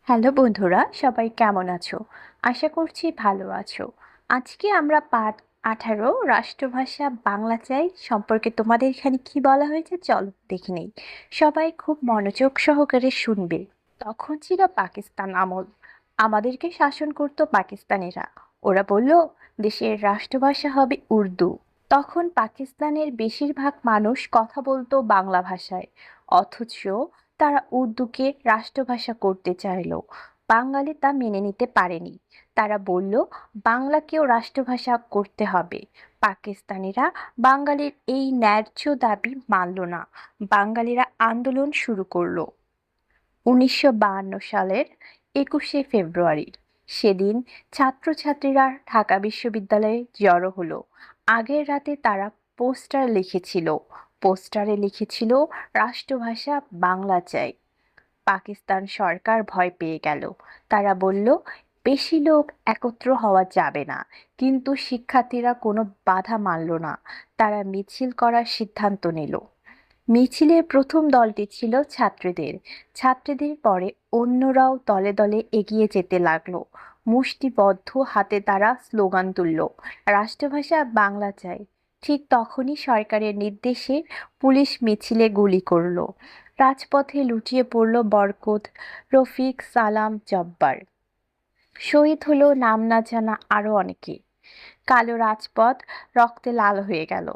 Hello বন্ধুরা, সবাই কেমন আছো? আশা করছি ভালো আছো। আজকে আমরা পাঠ 18 রাষ্ট্রভাষা বাংলা চাই সম্পর্কে তোমাদের এখানে কি বলা হয়েছে চলো দেখে নেই। সবাই খুব মনোযোগ সহকারে শুনবে। তখন ছিল পাকিস্তান আমল। আমাদেরকে শাসন করত পাকিস্তানিরা। ওরা বলল দেশের রাষ্ট্রভাষা হবে উর্দু। তখন পাকিস্তানের বেশিরভাগ মানুষ কথা বলতো বাংলা ভাষায়, অথচ তারা উর্দুকে রাষ্ট্রভাষা করতে চাইলো। বাঙালি তা মেনে নিতে পারেনি। তারা বলল বাংলাকেও রাষ্ট্রভাষা করতে হবে। পাকিস্তানিরা বাঙালির এই ন্যায্য দাবি মানল না। বাঙালিরা আন্দোলন শুরু করলো 1952 সালের 21শে ফেব্রুয়ারি। সেদিন ছাত্রছাত্রীরা ঢাকা বিশ্ববিদ্যালয়ে জড়ো হলো। আগের রাতে তারা পোস্টারে লিখেছিল রাষ্ট্রভাষা বাংলা চাই। পাকিস্তান সরকার ভয় পেয়ে গেল। তারা বলল বেশি লোক একত্র হওয়া যাবে না। কিন্তু শিক্ষার্থীরা কোনো বাধা মানল না। তারা মিছিল করার সিদ্ধান্ত নিল। মিছিলের প্রথম দলটি ছিল ছাত্রীদের। ছাত্রীদের পরে অন্যরাও দলে দলে এগিয়ে যেতে লাগলো। মুষ্টিবদ্ধ হাতে তারা স্লোগান তুলল, রাষ্ট্রভাষা বাংলা চাই। ঠিক তখনই সরকারের নির্দেশে পুলিশ মিছিলে গুলি করলো। রাজপথে লুটিয়ে পড়ল বরকত, রফিক, সালাম, জব্বার। শহীদ হলো নাম না জানা আরো অনেকে। কালো রাজপথ রক্তে লাল হয়ে গেল।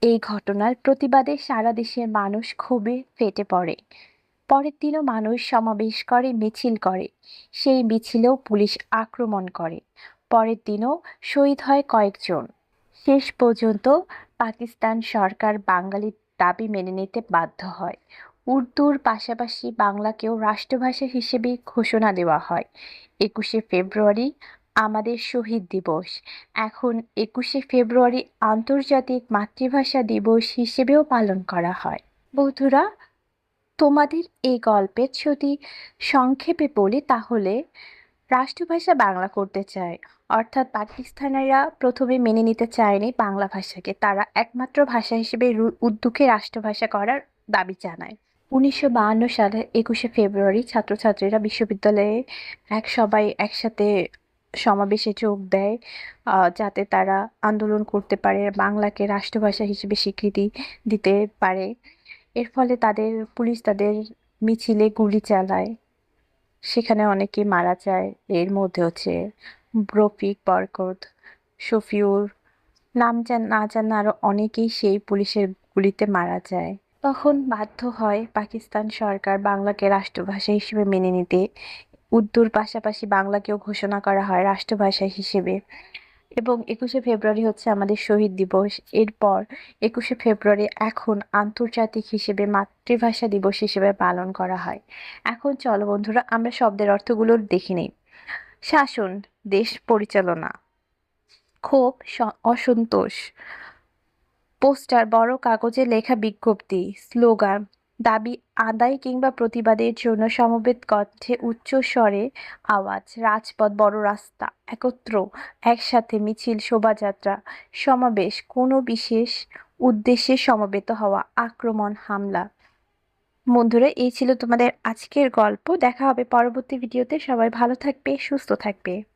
এই ঘটনার প্রতিবাদে সারা দেশের মানুষ ক্ষোভে ফেটে পড়ে। পরের দিনও মানুষ সমাবেশ করে, মিছিল করে। সেই মিছিলেও পুলিশ আক্রমণ করে। পরের দিনও শহীদ হয় কয়েকজন। শেষ পর্যন্ত পাকিস্তান সরকার বাঙালির দাবি মেনে নিতে বাধ্য হয়। উর্দুর পাশাপাশি বাংলাকেও রাষ্ট্রভাষা হিসেবে ঘোষণা দেওয়া হয়। 21শে ফেব্রুয়ারি আমাদের শহীদ দিবস। এখন 21শে ফেব্রুয়ারি আন্তর্জাতিক মাতৃভাষা দিবস হিসেবেও পালন করা হয়। বন্ধুরা, তোমাদের এই গল্পের যদি সংক্ষেপে বলি তাহলে রাষ্ট্রভাষা বাংলা করতে চায়, অর্থাৎ পাকিস্তানিরা প্রথমে মেনে নিতে চায়নি বাংলা ভাষাকে। তারা একমাত্র ভাষা হিসেবে উর্দুকে রাষ্ট্রভাষা করার দাবি জানায়। 1952 সালে 21শে ফেব্রুয়ারি ছাত্রছাত্রীরা বিশ্ববিদ্যালয়ে সবাই একসাথে সমাবেশে যোগ দেয়, যাতে তারা আন্দোলন করতে পারে, বাংলাকে রাষ্ট্রভাষা হিসেবে স্বীকৃতি দিতে পারে। এর ফলে পুলিশ তাদের মিছিলে গুলি চালায়। সেখানে অনেকে মারা যায়। এর মধ্যে হচ্ছে রফিক, বরকত, শফিউর, না জানা আরো অনেকেই সেই পুলিশের গুলিতে মারা যায়। তখন বাধ্য হয় পাকিস্তান সরকার বাংলাকে রাষ্ট্রভাষা হিসেবে মেনে নিতে। উর্দুর পাশাপাশি বাংলাকেও ঘোষণা করা হয় রাষ্ট্রভাষা হিসেবে। এবং 21শে ফেব্রুয়ারি হচ্ছে আমাদের শহীদ দিবস। এরপর 21শে ফেব্রুয়ারি এখন আন্তর্জাতিক হিসেবে মাতৃভাষা দিবস হিসেবে পালন করা হয়। এখন চলো বন্ধুরা আমরা শব্দের অর্থগুলো দেখে নিই। শাসন, দেশ পরিচালনা। ক্ষোভ, অসন্তোষ। পোস্টার, বড় কাগজে লেখা বিজ্ঞপ্তি। স্লোগান, দাবি আদায় কিংবা প্রতিবাদের জন্য সমবেত কণ্ঠে উচ্চ স্বরে আওয়াজ। রাজপথ, বড় রাস্তা। একত্র, একসাথে। মিছিল, শোভাযাত্রা। সমাবেশ, কোনো বিশেষ উদ্দেশ্যে সমবেত হওয়া। আক্রমণ, হামলা। বন্ধুরা, এই ছিল তোমাদের আজকের গল্প। দেখা হবে পরবর্তী ভিডিওতে। সবাই ভালো থাকবে, সুস্থ থাকবে।